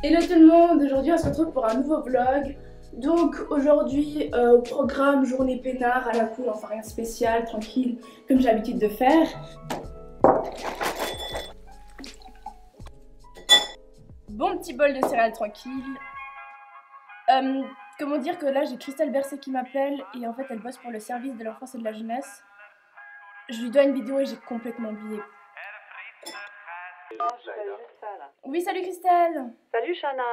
Hello tout le monde, aujourd'hui on se retrouve pour un nouveau vlog. Donc aujourd'hui au programme journée peinard à la cool, enfin rien de spécial, tranquille, comme j'ai l'habitude de faire. Bon petit bol de céréales tranquille. Comment dire que là j'ai Christelle Bercé qui m'appelle et en fait elle bosse pour le service de l'enfance et de la jeunesse. Je lui dois une vidéo et j'ai complètement oublié. Non, je fais juste ça là. Oui, salut Christelle. Salut Shana.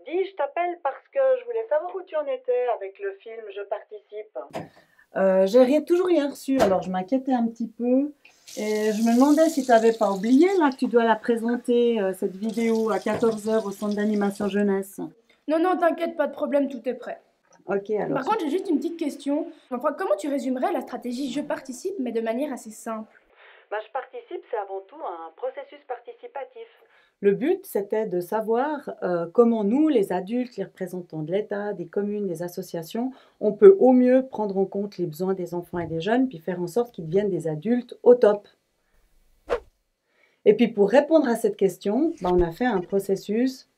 Dis, je t'appelle parce que je voulais savoir où tu en étais avec le film Je participe. J'ai toujours rien reçu, alors je m'inquiétais un petit peu. Et je me demandais si tu n'avais pas oublié là que tu dois la présenter, cette vidéo, à 14 h au centre d'animation jeunesse. Non, t'inquiète, pas de problème, tout est prêt. Ok, alors. Par contre, j'ai juste une petite question. Enfin, comment tu résumerais la stratégie Je participe, mais de manière assez simple? Je participe, c'est avant tout un processus participatif. Le but, c'était de savoir comment nous, les adultes, les représentants de l'État, des communes, des associations, on peut au mieux prendre en compte les besoins des enfants et des jeunes, puis faire en sorte qu'ils deviennent des adultes au top. Et puis pour répondre à cette question, on a fait un processus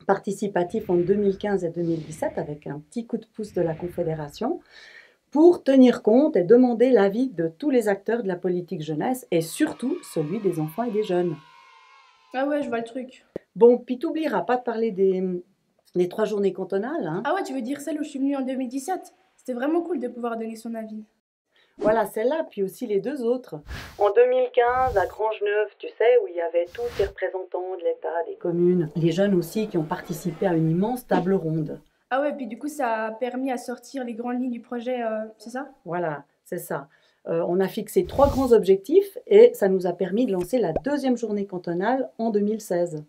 participatif en 2015 et 2017 avec un petit coup de pouce de la Confédération pour tenir compte et demander l'avis de tous les acteurs de la politique jeunesse et surtout celui des enfants et des jeunes. Ah ouais, je vois le truc. Bon, puis t'oublieras pas de parler des 3 journées cantonales. Hein. Ah ouais, tu veux dire celle où je suis venue en 2017? C'était vraiment cool de pouvoir donner son avis. Voilà, celle-là, puis aussi les 2 autres. En 2015, à Grangeneuve, tu sais, où il y avait tous les représentants de l'État, des communes. Les jeunes aussi qui ont participé à une immense table ronde. Ah ouais, puis du coup, ça a permis à sortir les grandes lignes du projet, c'est ça? Voilà, c'est ça. On a fixé 3 grands objectifs et ça nous a permis de lancer la 2e journée cantonale en 2016.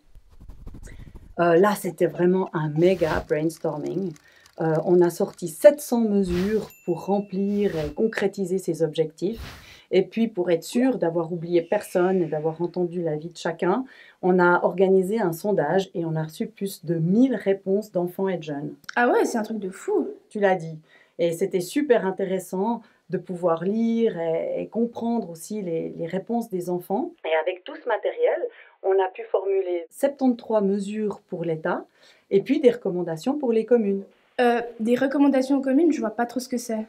Là, c'était vraiment un méga brainstorming. On a sorti 700 mesures pour remplir et concrétiser ces objectifs. Et puis, pour être sûr d'avoir oublié personne et d'avoir entendu l'avis de chacun, on a organisé un sondage et on a reçu plus de 1000 réponses d'enfants et de jeunes. Ah ouais, c'est un truc de fou. Tu l'as dit. Et c'était super intéressant de pouvoir lire et comprendre aussi les réponses des enfants. Et avec tout ce matériel, on a pu formuler 73 mesures pour l'État et puis des recommandations pour les communes. Des recommandations aux communes, je vois pas trop ce que c'est.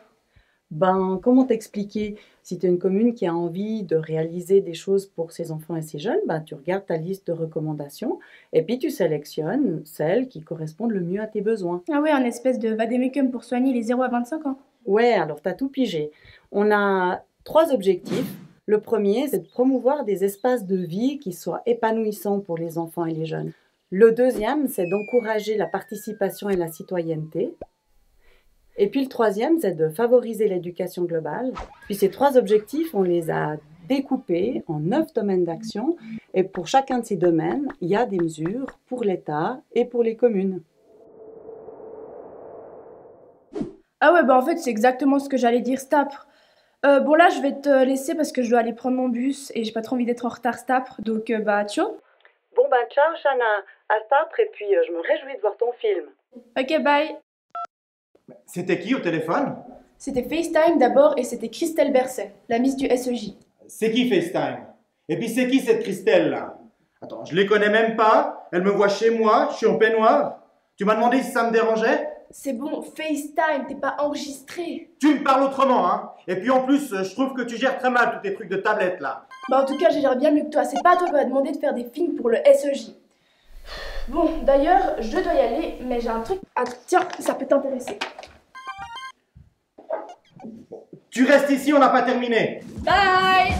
Comment t'expliquer? Si tu es une commune qui a envie de réaliser des choses pour ses enfants et ses jeunes, tu regardes ta liste de recommandations et puis tu sélectionnes celles qui correspondent le mieux à tes besoins. Ah ouais, un espèce de vadémécum pour soigner les 0 à 25 ans. Ouais, alors tu as tout pigé. On a 3 objectifs. Le premier, c'est de promouvoir des espaces de vie qui soient épanouissants pour les enfants et les jeunes. Le deuxième, c'est d'encourager la participation et la citoyenneté. Et puis le troisième, c'est de favoriser l'éducation globale. Puis ces 3 objectifs, on les a découpés en 9 domaines d'action. Et pour chacun de ces domaines, il y a des mesures pour l'État et pour les communes. Ah ouais, en fait, c'est exactement ce que j'allais dire, Stapre. Bon là, je vais te laisser parce que je dois aller prendre mon bus et j'ai pas trop envie d'être en retard, Stapre. Donc, ciao. Bon ciao Shana, à Stapre et puis je me réjouis de voir ton film. Ok, bye. C'était qui au téléphone? C'était FaceTime d'abord et c'était Christelle Bercé, la Miss du SEJ. C'est qui FaceTime? Et puis c'est qui cette Christelle là? Attends, je les connais même pas, elle me voit chez moi, je suis en peignoir. Tu m'as demandé si ça me dérangeait? C'est bon, FaceTime, t'es pas enregistré. Tu me parles autrement, hein? Et puis en plus, je trouve que tu gères très mal tous tes trucs de tablette là. En tout cas, je gère bien mieux que toi, c'est pas à toi qu'on va demander de faire des films pour le SEJ. Bon, d'ailleurs, je dois y aller, mais j'ai un truc à... Tiens, ça peut t'intéresser. Tu restes ici, on n'a pas terminé. Bye.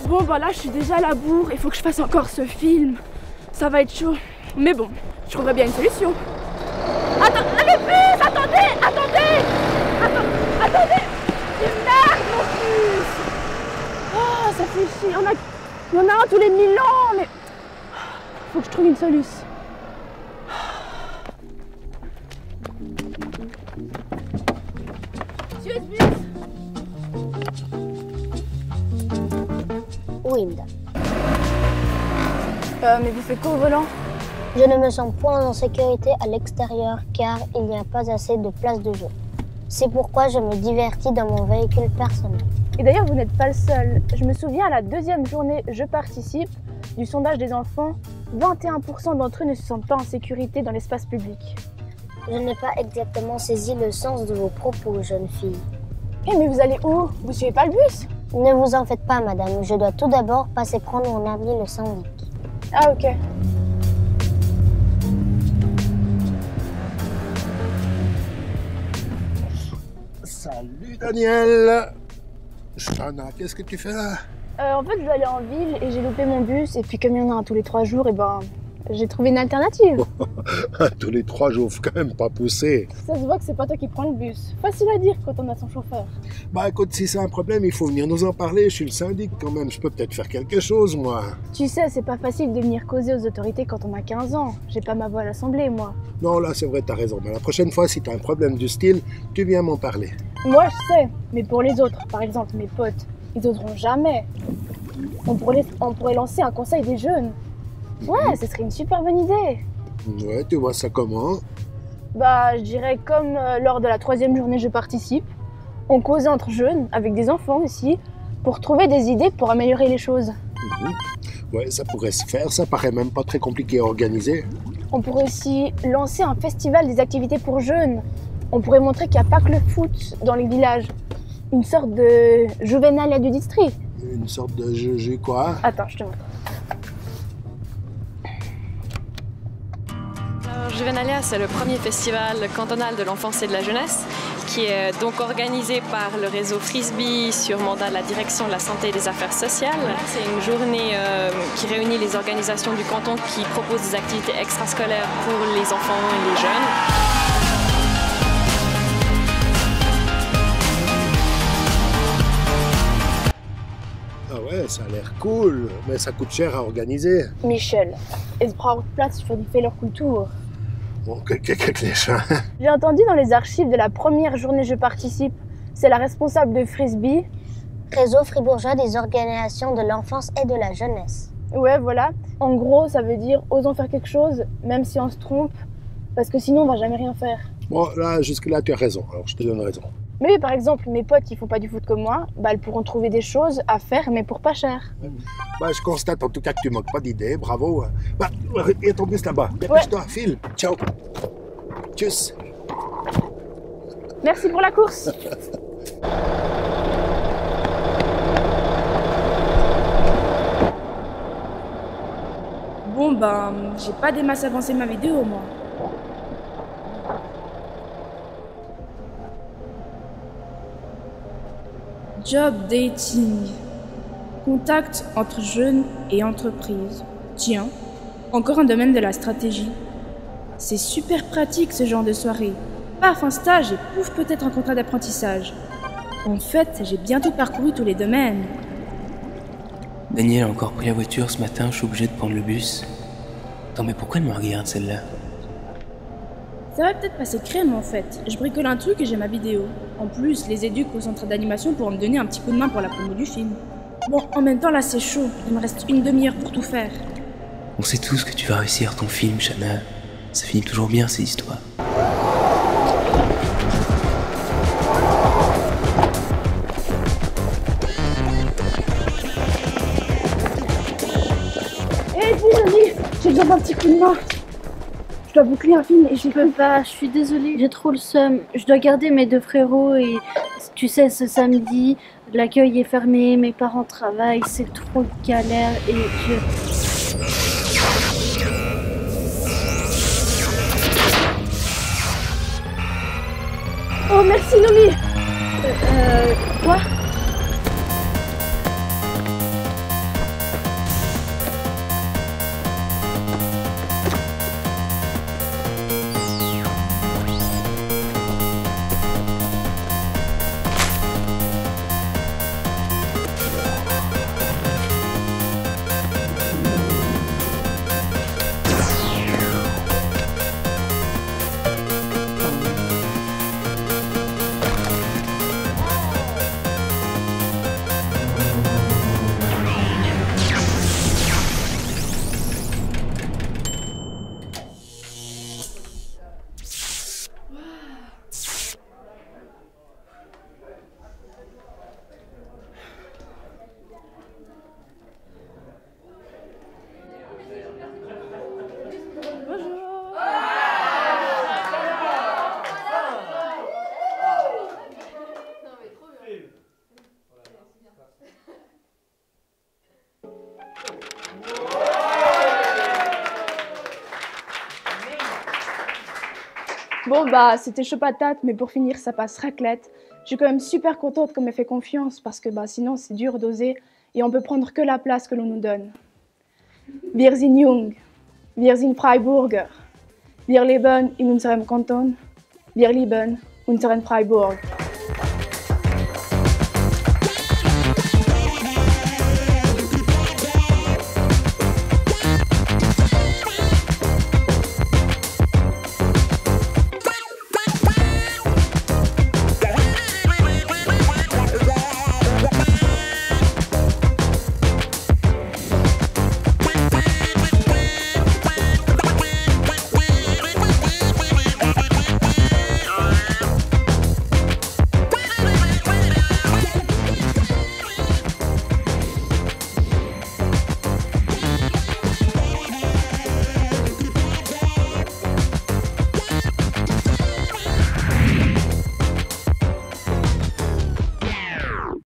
Bon, là, je suis déjà à la bourre, il faut que je fasse encore ce film. Ça va être chaud. Mais bon, je trouverai bien une solution. Attends, allez, fils, attendez! Attendez! C'est merde, mon fils! Oh, ça fait chier, il y en a un tous les 1000 ans, mais... Faut que je trouve une solution. Oui, madame. Mais vous faites quoi au volant? Je ne me sens point en sécurité à l'extérieur car il n'y a pas assez de place de jeu. C'est pourquoi je me divertis dans mon véhicule personnel. Et d'ailleurs, vous n'êtes pas le seul. Je me souviens, à la deuxième journée Je participe du sondage des enfants, 21% d'entre eux ne se sentent pas en sécurité dans l'espace public. Je n'ai pas exactement saisi le sens de vos propos, jeune fille. Eh mais vous allez où? Vous suivez pas le bus? Ne vous en faites pas, madame. Je dois tout d'abord passer prendre mon ami le syndic. Ah ok. Salut Daniel. Shana, qu'est-ce que tu fais là? En fait, je dois aller en ville et j'ai loupé mon bus. Et puis comme il y en a un tous les 3 jours, et ben j'ai trouvé une alternative. Tous les 3 jours, faut quand même pas pousser. Ça se voit que c'est pas toi qui prends le bus. Facile à dire quand on a son chauffeur. Bah écoute, si c'est un problème, il faut venir nous en parler. Je suis le syndic quand même, je peux peut-être faire quelque chose, moi. Tu sais, c'est pas facile de venir causer aux autorités quand on a 15 ans. J'ai pas ma voix à l'Assemblée, moi. Non, là, c'est vrai, t'as raison. Mais la prochaine fois, si t'as un problème du style, tu viens m'en parler. Moi, je sais. Mais pour les autres, par exemple mes potes, ils oseront jamais. On pourrait lancer un conseil des jeunes. Ouais, ce serait une super bonne idée. Ouais, tu vois ça comment? Bah, je dirais comme lors de la 3e journée Je participe. On causait entre jeunes, avec des enfants aussi, pour trouver des idées pour améliorer les choses. Ouais, ça pourrait se faire, ça paraît même pas très compliqué à organiser. On pourrait aussi lancer un festival des activités pour jeunes. On pourrait montrer qu'il n'y a pas que le foot dans les villages. Une sorte de Juvenalia du district. Une sorte de jeu quoi? Attends, je te montre. Juvenalia, c'est le premier festival cantonal de l'enfance et de la jeunesse qui est donc organisé par le réseau Frisbee sur mandat de la direction de la santé et des affaires sociales. C'est une journée qui réunit les organisations du canton qui proposent des activités extrascolaires pour les enfants et les jeunes. Ah ouais, ça a l'air cool, mais ça coûte cher à organiser. Michel, es braucht Platz für die Fehlerkultur. Bon, quelques clichés. J'ai entendu dans les archives de la première journée Je participe, c'est la responsable de Frisbee. Réseau fribourgeois des organisations de l'enfance et de la jeunesse. Ouais, voilà. En gros, ça veut dire osons faire quelque chose, même si on se trompe, parce que sinon on va jamais rien faire. Bon, là, jusque-là, tu as raison, alors je te donne raison. Mais oui, par exemple, mes potes qui font pas du foot comme moi, bah elles pourront trouver des choses à faire, mais pour pas cher. Bah, je constate en tout cas que tu manques pas d'idées, bravo. Bah, il y a ton bus là-bas. Dépêche-toi, file. Ciao. Tchuss. Merci pour la course. Bon ben, j'ai pas des masses avancé ma vidéo moi. Job dating. Contact entre jeunes et entreprises. Tiens, encore un domaine de la stratégie. C'est super pratique ce genre de soirée. Paf, un stage et pouf, peut-être un contrat d'apprentissage. En fait, j'ai bientôt parcouru tous les domaines. Daniel a encore pris la voiture ce matin, je suis obligé de prendre le bus. Attends, mais pourquoi elle me regarde celle-là? Ça va peut-être passer crème en fait. Je bricole un truc et j'ai ma vidéo. En plus, les éducs au centre d'animation pourront me donner un petit coup de main pour la promo du film. Bon, en même temps là c'est chaud, il me reste une demi-heure pour tout faire. On sait tous que tu vas réussir ton film, Shana. Ça finit toujours bien ces histoires. Hé, désolée, j'ai besoin d'un petit coup de main. Je dois boucler un film et Je peux pas, je suis désolée, j'ai trop le seum. Je dois garder mes 2 frérots et tu sais, ce samedi, l'accueil est fermé, mes parents travaillent, c'est trop galère et Oh, merci Nomi. Quoi? Bon, bah, c'était chaud patate, mais pour finir, ça passe raclette. Je suis quand même super contente qu'on m'ait fait confiance parce que bah, sinon, c'est dur d'oser et on peut prendre que la place que l'on nous donne. Wir sind jung, wir sind Freiburger. Wir leben in unserem Kanton, wir lieben unseren Freiburg.